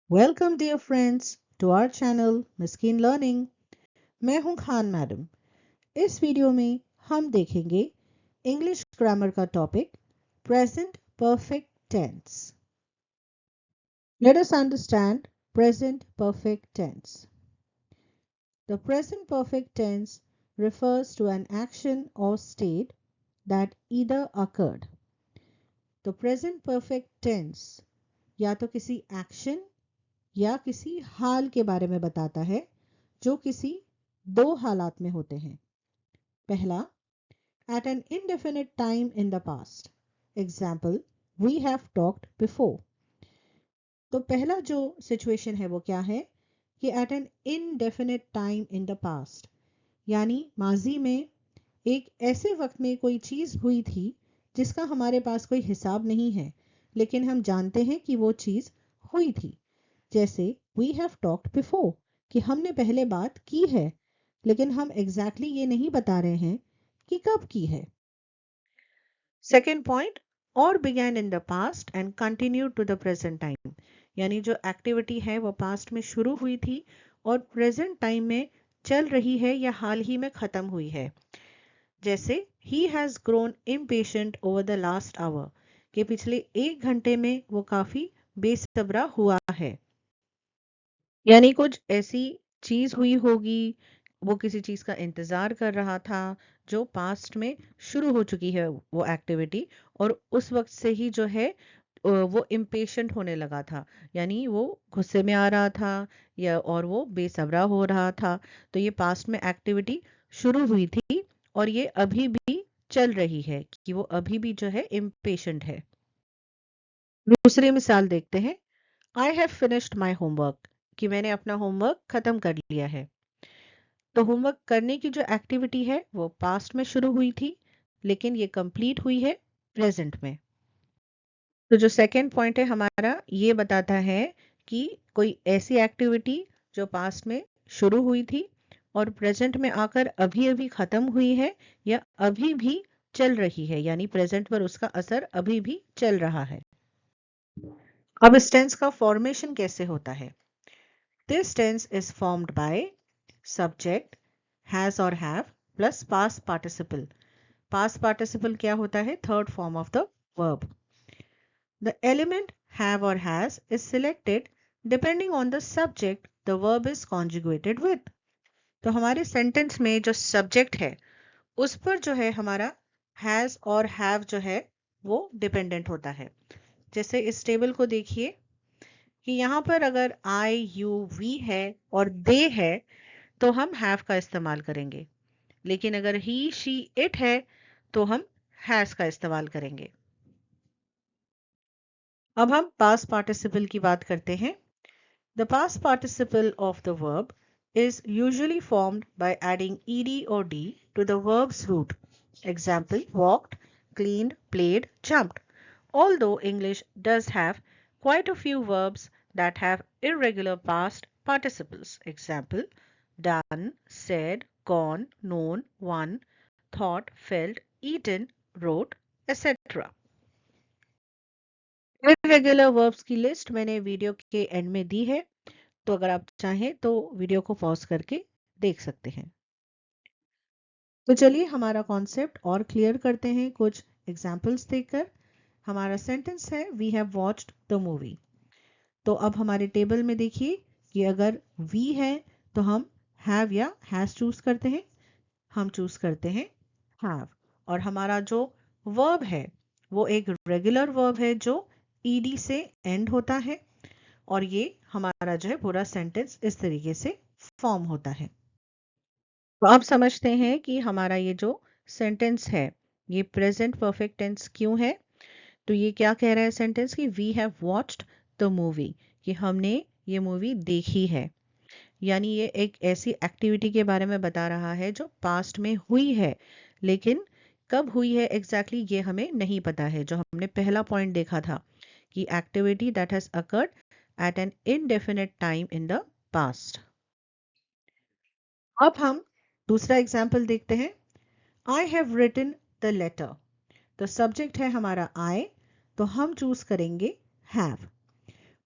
Welcome dear friends to our channel Miskeen learning. मैं हूं Khan madam. इस वीडियो में हम देखेंगे इंग्लिश ग्रामर का topic present perfect tense. Let us understand present perfect tense. The present perfect tense refers to an action or state that either occurred. The present perfect tense या तो किसी action या किसी हाल के बारे में बताता है जो किसी दो हालात में होते हैं। पहला, at an indefinite time in the past. Example, we have talked before. तो पहला जो सिचुएशन है वो क्या है कि at an indefinite time in the past, यानी माजी में एक ऐसे वक्त में कोई चीज हुई थी जिसका हमारे पास कोई हिसाब नहीं है, लेकिन हम जानते हैं कि वो चीज हुई थी। जैसे we have talked before कि हमने पहले बात की है, लेकिन हम एग्जैक्टली ये नहीं बता रहे हैं कि कब की है। सेकेंड पॉइंट, और began in the past and continued to the present time, यानी जो एक्टिविटी है वो पास्ट में शुरू हुई थी और प्रेजेंट टाइम में चल रही है या हाल ही में खत्म हुई है। जैसे he has grown impatient over the last hour कि पिछले 1 घंटे में वो काफी बेसब्रा हुआ है। यानी कुछ ऐसी चीज हुई होगी, वो किसी चीज का इंतजार कर रहा था जो पास्ट में शुरू हो चुकी है वो एक्टिविटी, और उस वक्त से ही जो है वो इम्पेशेंट होने लगा था, यानी वो गुस्से में आ रहा था या और वो बेसब्रा हो रहा था। तो ये पास्ट में एक्टिविटी शुरू हुई थी और ये अभी भी चल रही है कि वो अभी भी जो है इम्पेशेंट है। दूसरी मिसाल देखते हैं, I have finished my homework कि मैंने अपना होमवर्क खत्म कर लिया है। तो होमवर्क करने की जो एक्टिविटी है वो पास्ट में शुरू हुई थी, लेकिन ये कंप्लीट हुई है प्रेजेंट में। तो जो सेकंड पॉइंट है हमारा, ये बताता है कि कोई ऐसी एक्टिविटी जो पास्ट में शुरू हुई थी और प्रेजेंट में आकर अभी अभी खत्म हुई है या अभी भी चल रही है, यानी प्रेजेंट पर उसका असर अभी भी चल रहा है। अब इस टेंस का फॉर्मेशन कैसे होता है? This tense is formed by subject, has or have plus past participle. Past participle क्या होता है? Third form of the verb. The element have or has is selected depending on the subject the verb is conjugated with. तो हमारे sentence में जो subject है उस पर जो है हमारा has और have जो है वो डिपेंडेंट होता है। जैसे इस टेबल को देखिए कि यहाँ पर अगर I, you, we है और they है तो हम have का इस्तेमाल करेंगे, लेकिन अगर he, she, it है तो हम has का इस्तेमाल करेंगे। अब हम past participle की बात करते हैं। The past participle of the verb is usually formed by adding ed or d to the verb's root. Example, walked, cleaned, played, jumped. Although English does have quite a few verbs that have irregular past participles. Example, done, said, gone, known, won, thought, felt, eaten, wrote, etc. irregular verbs की list मैंने video के and में दी है, तो अगर आप चाहें तो वीडियो को पॉज करके देख सकते हैं। तो चलिए हमारा कॉन्सेप्ट और क्लियर करते हैं कुछ एग्जाम्पल्स देखकर। हमारा सेंटेंस है we have watched the movie. तो अब हमारे टेबल में देखिए कि अगर वी है तो हम हैव या हैज चूज करते हैं। हम चूज करते हैं हैव, और हमारा जो वर्ब है वो एक रेगुलर वर्ब है जो ईडी से एंड होता है, और ये हमारा जो है पूरा सेंटेंस इस तरीके से फॉर्म होता है। तो अब समझते हैं कि हमारा ये जो सेंटेंस है ये प्रेजेंट परफेक्ट टेंस क्यों है। तो ये क्या कह रहा है सेंटेंस कि we have watched the movie, कि हमने ये मूवी देखी है, यानी ये एक ऐसी एक्टिविटी के बारे में बता रहा है जो पास्ट में हुई है, लेकिन कब हुई है एग्जैक्टली ये हमें नहीं पता है। जो हमने पहला पॉइंट देखा था कि activity that has occurred at an indefinite time in the past. अब हम दूसरा एग्जाम्पल देखते हैं। I have written the letter. तो सब्जेक्ट है हमारा आई, तो हम चूज करेंगे हैव।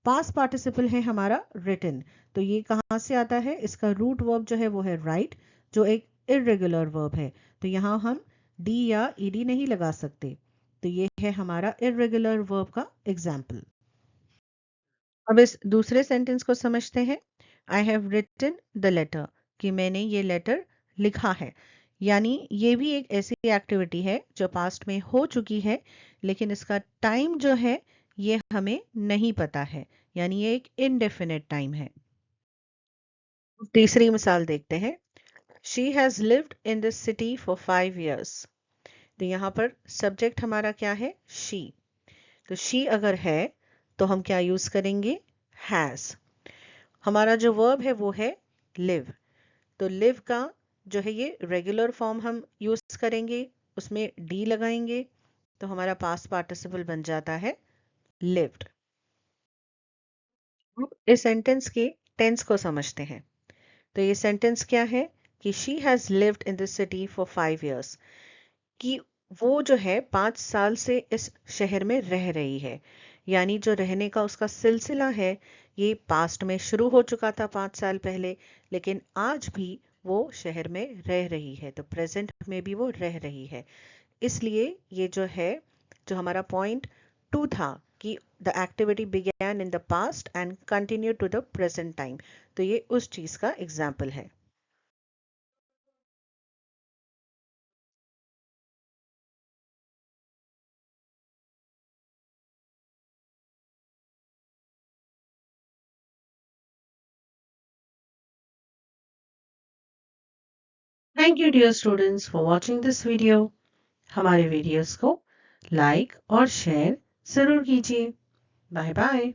पास्ट पार्टिसिपल है हमारा written, तो ये कहाँ से आता है? इसका रूट वर्ब जो है वो है write, जो एक इरेगुलर वर्ब है, तो यहाँ हम डी या ईडी नहीं लगा सकते, तो ये है हमारा इरेगुलर वर्ब का एग्जाम्पल। अब इस दूसरे सेंटेंस को समझते हैं। I have written the letter, कि मैंने ये लेटर लिखा है, यानी ये भी एक ऐसी एक्टिविटी है जो पास्ट में हो चुकी है, लेकिन इसका टाइम जो है ये हमें नहीं पता है, यानी ये एक इनडेफिनेट टाइम है। तीसरी मिसाल देखते हैं। She has lived in this city for 5 years, तो यहाँ पर सब्जेक्ट हमारा क्या है? शी, तो शी अगर है तो हम क्या यूज करेंगे? हैज। हमारा जो वर्ब है वो है लिव, तो लिव का जो है ये रेगुलर फॉर्म हम यूज करेंगे, उसमें डी लगाएंगे, तो हमारा पास्ट पार्टिसिपल बन जाता है लिव्ड। इस सेंटेंस के टेंस को समझते हैं। तो ये सेंटेंस क्या है कि she has lived in this city for 5 years, कि वो जो है 5 साल से इस शहर में रह रही है, यानी जो रहने का उसका सिलसिला है ये पास्ट में शुरू हो चुका था 5 साल पहले, लेकिन आज भी वो शहर में रह रही है, तो प्रेजेंट में भी वो रह रही है। इसलिए ये जो है, जो हमारा पॉइंट 2 था कि the activity began in the past and continue to the present time, तो ये उस चीज का एग्जाम्पल है। Thank you dear students for watching this video. हमारे वीडियोस को लाइक और शेयर जरूर कीजिए। Bye bye.